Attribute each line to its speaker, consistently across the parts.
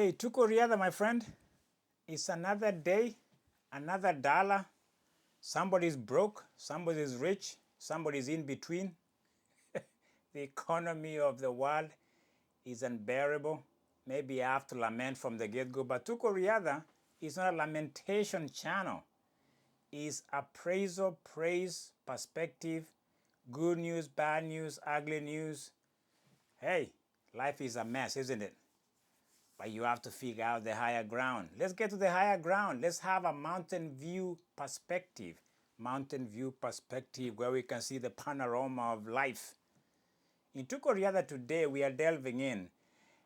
Speaker 1: Hey, Tuko Riadha, my friend. It's another day, another dollar. Somebody's broke, somebody's rich, somebody's in between. The economy of the world is unbearable. Maybe I have to lament from the get-go, but Tuko Riadha is not a lamentation channel. It's appraisal, praise, perspective, good news, bad news, ugly news. Hey, life is a mess, isn't it? But you have to figure out the higher ground. Let's get to the higher ground. Let's have a mountain view perspective. Mountain view perspective where we can see the panorama of life. In Tukoriada today, we are delving in.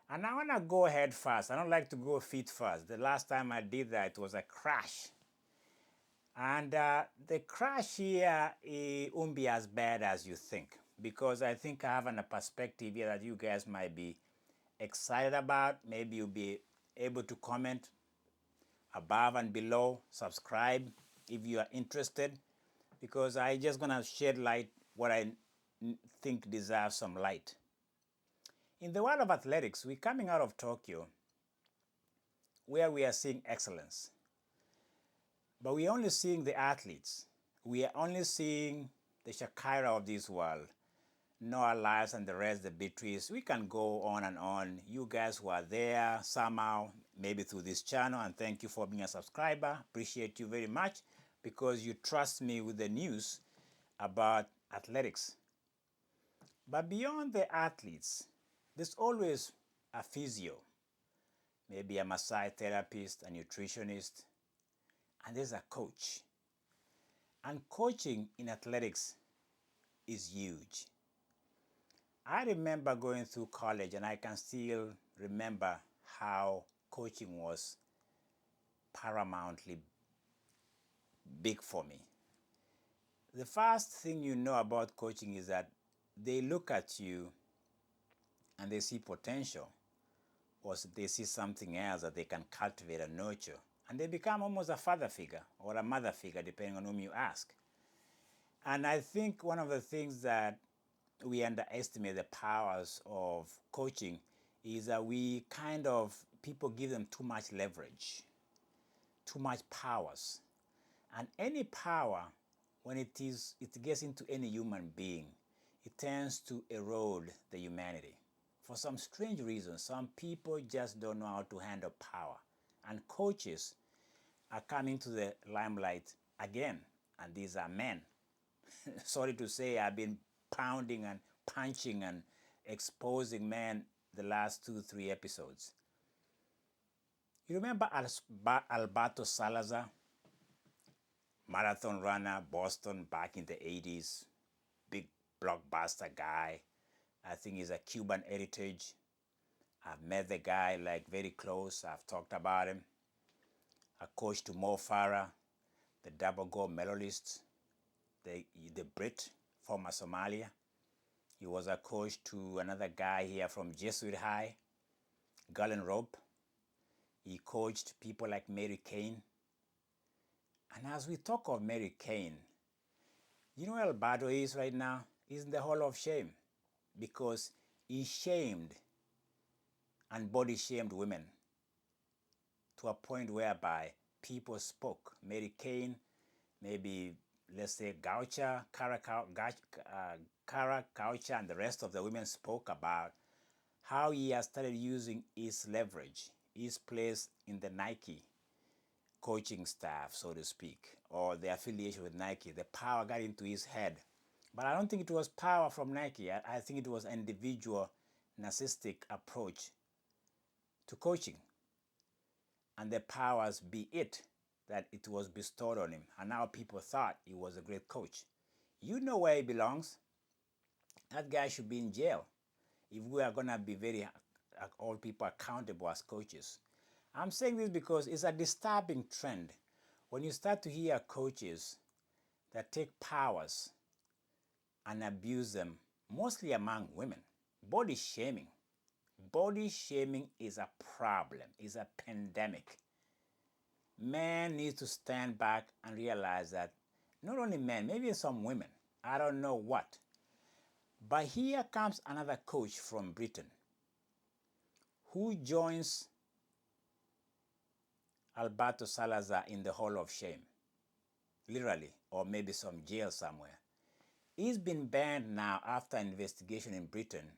Speaker 1: And I want to go head first. I don't like to go feet first. The last time I did that, it was a crash. And the crash here won't be as bad as you think. Because I think I have a perspective here that you guys might be excited about. Maybe you'll be able to comment above and below, subscribe if you are interested, because I just gonna shed light what I think deserves some light. In the world of athletics, we're coming out of Tokyo where we are seeing excellence. But we're only seeing the athletes. We are only seeing the Shakira of this world. Noah Lyles and the rest, the Beatrice. We can go on and on. You guys who are there somehow, maybe through this channel, and thank you for being a subscriber. Appreciate you very much because you trust me with the news about athletics. But beyond the athletes, there's always a physio, maybe a massage therapist, a nutritionist, and there's a coach. And coaching in athletics is huge. I remember going through college, and I can still remember how coaching was paramountly big for me. The first thing you know about coaching is that they look at you and they see potential, or they see something else that they can cultivate and nurture, and they become almost a father figure or a mother figure, depending on whom you ask. And I think one of the things that we underestimate the powers of coaching is that people give them too much leverage, too much powers. And any power, when it gets into any human being, it tends to erode the humanity. For some strange reason, some people just don't know how to handle power. And coaches are coming to the limelight again, and these are men. Sorry to say, I've been pounding and punching and exposing men the last 2-3 episodes. You remember Alberto Salazar, marathon runner, Boston, back in the 80s, big blockbuster guy. I think he's a Cuban heritage. I've met the guy like very close. I've talked about him. A coach to Mo Farah, the double gold medalist, the Brit, former Somalia. He was a coach to another guy here from Jesuit High, Gullen Rope. He coached people like Mary Kane. And as we talk of Mary Kane, you know where Alberto is right now? He's in the Hall of Shame because he shamed and body shamed women to a point whereby people spoke. Mary Kane, maybe let's say Kara Gaucher, and the rest of the women spoke about how he has started using his leverage, his place in the Nike coaching staff, so to speak, or the affiliation with Nike. The power got into his head. But I don't think it was power from Nike. I think it was an individual narcissistic approach to coaching. And the powers be it that it was bestowed on him. And now people thought he was a great coach. You know where he belongs. That guy should be in jail if we are going to be all people accountable as coaches. I'm saying this because it's a disturbing trend when you start to hear coaches that take powers and abuse them, mostly among women. Body shaming. Body shaming is a problem, is a pandemic. Men need to stand back and realize that not only men, maybe some women, I don't know what. But here comes another coach from Britain who joins Alberto Salazar in the Hall of Shame, literally, or maybe some jail somewhere. He's been banned now after an investigation in Britain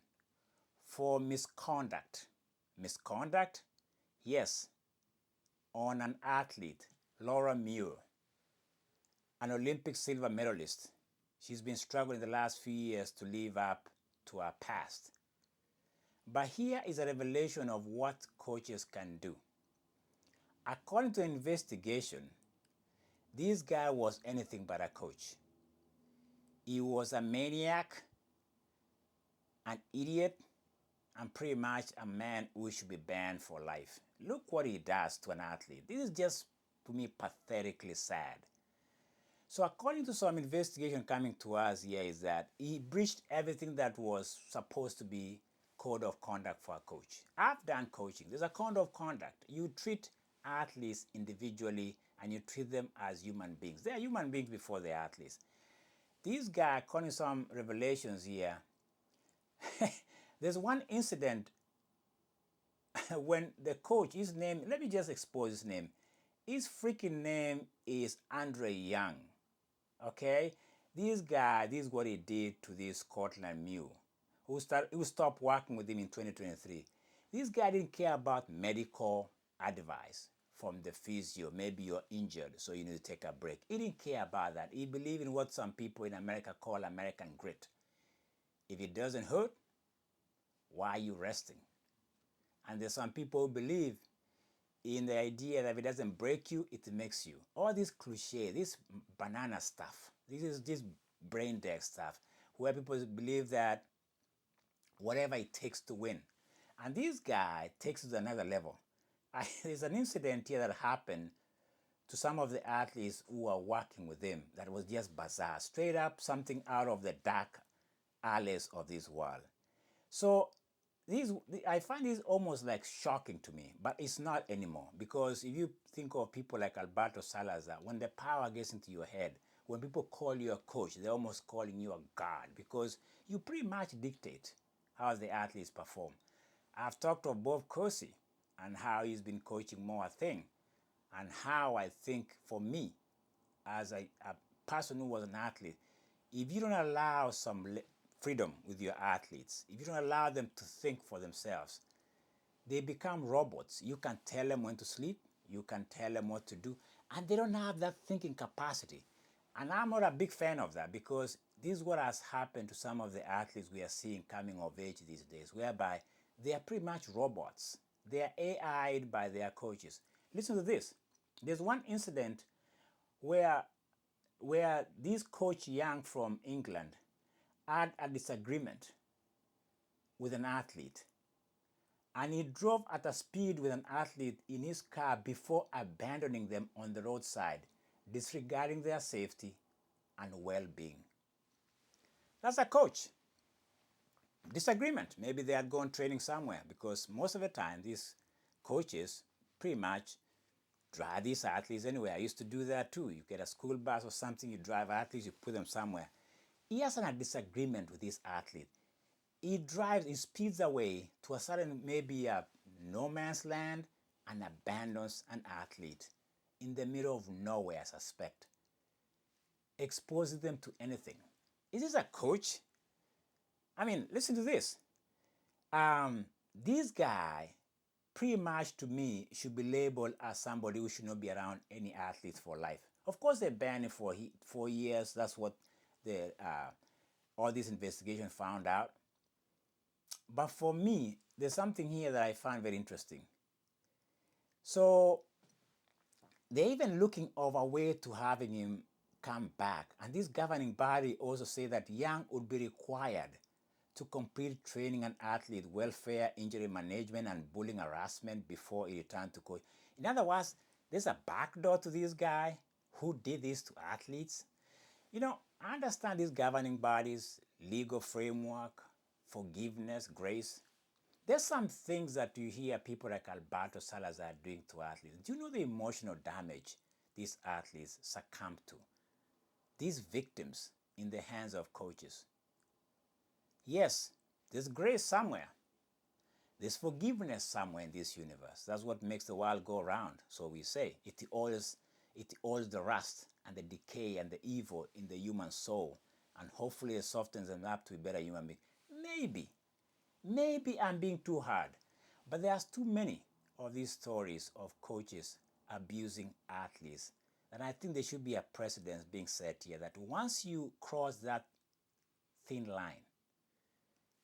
Speaker 1: for misconduct. Misconduct? Yes, on an athlete, Laura Muir, an Olympic silver medalist. She's been struggling the last few years to live up to her past. But here is a revelation of what coaches can do. According to an investigation, this guy was anything but a coach. He was a maniac, an idiot, and pretty much a man who should be banned for life. Look what he does to an athlete. This is just, to me, pathetically sad. So according to some investigation coming to us here is that he breached everything that was supposed to be code of conduct for a coach. I've done coaching. There's a code of conduct. You treat athletes individually and you treat them as human beings. They are human beings before they're athletes. This guy, according to some revelations here, there's one incident when the coach, his name, let me just expose his name. His freaking name is Andre Young. Okay? This guy, this is what he did to this Scotland Muir, who stopped working with him in 2023. This guy didn't care about medical advice from the physio. Maybe you're injured, so you need to take a break. He didn't care about that. He believed in what some people in America call American grit. If it doesn't hurt, why are you resting? And there's some people who believe in the idea that if it doesn't break you, it makes you. All this cliche, this banana stuff, this brain dead stuff, where people believe that whatever it takes to win. And this guy takes it to another level. There's an incident here that happened to some of the athletes who are working with him that was just bizarre, straight up something out of the dark alleys of this world. So I find this almost like shocking to me, but it's not anymore. Because if you think of people like Alberto Salazar, when the power gets into your head, when people call you a coach, they're almost calling you a god because you pretty much dictate how the athletes perform. I've talked of Bob Cousy and how he's been coaching more thing, and how I think for me, as a person who was an athlete, if you don't allow some freedom with your athletes, if you don't allow them to think for themselves, they become robots. You can tell them when to sleep, you can tell them what to do, and they don't have that thinking capacity. And I'm not a big fan of that, because this is what has happened to some of the athletes we are seeing coming of age these days, whereby they are pretty much robots. They are AI'd by their coaches. Listen to this. There's one incident where this coach Young from England had a disagreement with an athlete, and he drove at a speed with an athlete in his car before abandoning them on the roadside, disregarding their safety and well-being. That's a coach. Disagreement. Maybe they had gone training somewhere, because most of the time these coaches pretty much drive these athletes anywhere. I used to do that too. You get a school bus or something, you drive athletes, you put them somewhere. He has a disagreement with this athlete. He speeds away to a certain, maybe a no man's land, and abandons an athlete in the middle of nowhere, I suspect, exposing them to anything. Is this a coach? I mean, listen to this. This guy, pretty much to me, should be labeled as somebody who should not be around any athletes for life. Of course, they banned him for 4 years. That's what all this investigation found out. But for me, there's something here that I find very interesting. So they're even looking of a way to having him come back. And this governing body also say that Young would be required to complete training an athlete welfare, injury management, and bullying harassment before he returned to coach. In other words, there's a backdoor to this guy who did this to athletes. You know, I understand these governing bodies, legal framework, forgiveness, grace. There's some things that you hear people like Alberto Salazar doing to athletes. Do you know the emotional damage these athletes succumb to? These victims in the hands of coaches. Yes, there's grace somewhere. There's forgiveness somewhere in this universe. That's what makes the world go round, so we say. It oils the rust and the decay and the evil in the human soul, and hopefully it softens them up to a better human being. Maybe I'm being too hard, but there's too many of these stories of coaches abusing athletes, and I think there should be a precedent being set here that once you cross that thin line,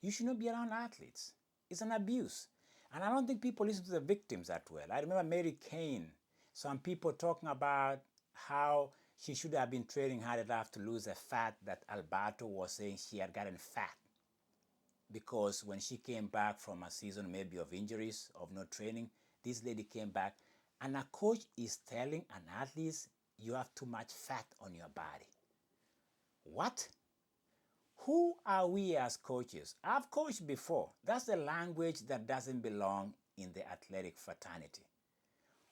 Speaker 1: you should not be around athletes. It's an abuse. And I don't think people listen to the victims that well. I remember Mary Kane, some people talking about how she should have been training hard enough to lose the fat that Alberto was saying she had gotten fat. Because when she came back from a season maybe of injuries, of no training, this lady came back and a coach is telling an athlete, you have too much fat on your body. What? Who are we as coaches? I've coached before. That's the language that doesn't belong in the athletic fraternity.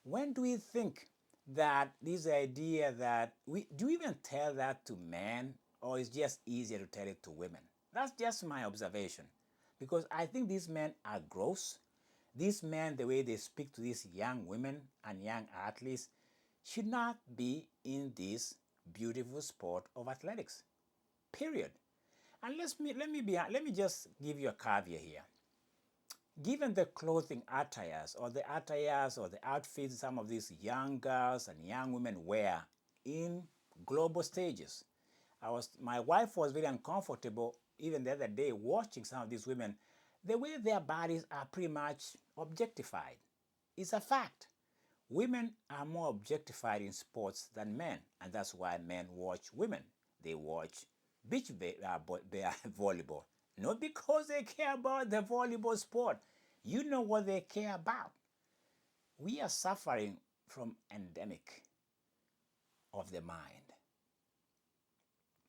Speaker 1: When do we think that this idea that do we even tell that to men, or it's just easier to tell it to women? That's just my observation. Because I think these men are gross. These men, the way they speak to these young women and young athletes, should not be in this beautiful sport of athletics. Period. And let me just give you a caveat here. Given the clothing attires or the outfits some of these young girls and young women wear in global stages, my wife was very uncomfortable even the other day watching some of these women, the way their bodies are pretty much objectified. It's a fact. Women are more objectified in sports than men, and that's why men watch women. They watch beach volleyball, not because they care about the volleyball sport. You know what they care about. We are suffering from endemic of the mind.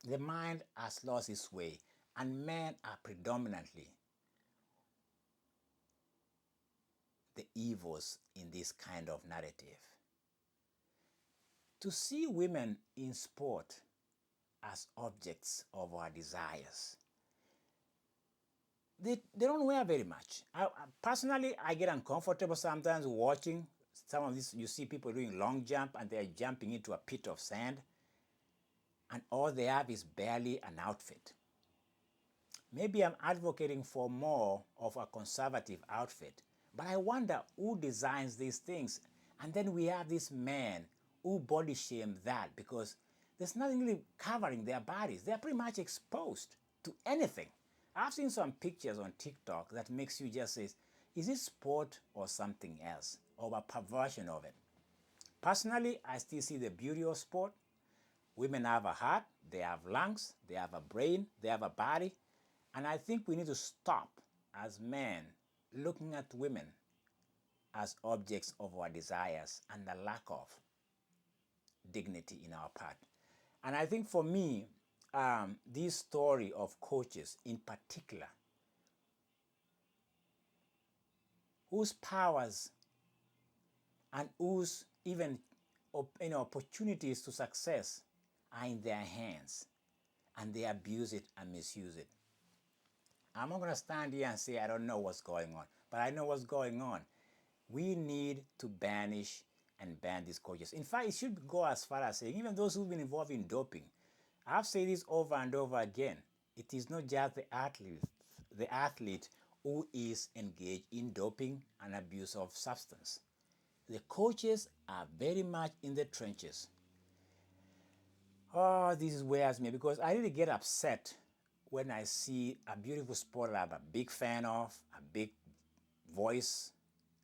Speaker 1: The mind has lost its way, and men are predominantly the evils in this kind of narrative. To see women in sport as objects of our desires, they don't wear very much. Personally, I get uncomfortable sometimes watching some of this. You see people doing long jump and they're jumping into a pit of sand, and all they have is barely an outfit. Maybe I'm advocating for more of a conservative outfit, but I wonder who designs these things. And then we have these men who body shame that because there's nothing really covering their bodies. They're pretty much exposed to anything. I've seen some pictures on TikTok that makes you just say, is this sport or something else, or a perversion of it? Personally, I still see the beauty of sport. Women have a heart, they have lungs, they have a brain, they have a body. And I think we need to stop as men looking at women as objects of our desires and the lack of dignity in our part. And I think for me, this story of coaches in particular, whose powers and whose even opportunities to success are in their hands, and they abuse it and misuse it. I'm not going to stand here and say I don't know what's going on, but I know what's going on. We need to banish and ban these coaches. In fact, it should go as far as saying even those who've been involved in doping. I've said this over and over again. It is not just the athlete who is engaged in doping and abuse of substance. The coaches are very much in the trenches. Oh, this wears me because I really get upset when I see a beautiful sport that I'm a big fan of, a big voice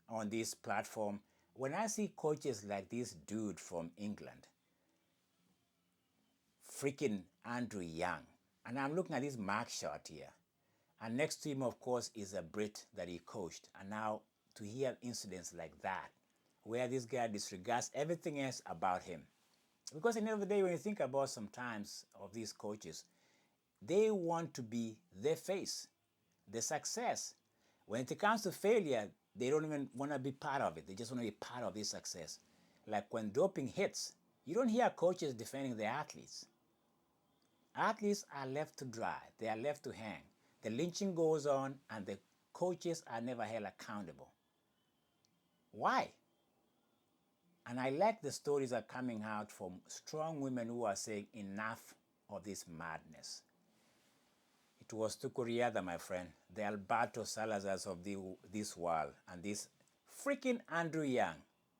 Speaker 1: on this platform. When I see coaches like this dude from England, freaking Andrew Young, and I'm looking at this mark shot here, and next to him, of course, is a Brit that he coached. And now to hear incidents like that, where this guy disregards everything else about him. Because at the end of the day, when you think about sometimes of these coaches, they want to be the face, the success. When it comes to failure, they don't even want to be part of it. They just want to be part of this success. Like when doping hits, you don't hear coaches defending the athletes. Athletes are left to dry. They are left to hang. The lynching goes on and the coaches are never held accountable. Why? And I like the stories that are coming out from strong women who are saying enough of this madness. It was Tukuriada, my friend, the Alberto Salazars of this world, and this freaking Andrew Young.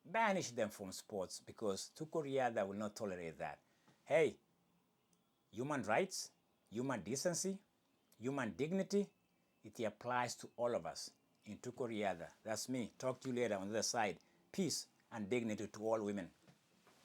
Speaker 1: Banish them from sports because Tukuriada will not tolerate that. Hey, human rights, human decency, human dignity, it applies to all of us. In Tukuriada, that's me. Talk to you later on the other side. Peace and dignity to all women.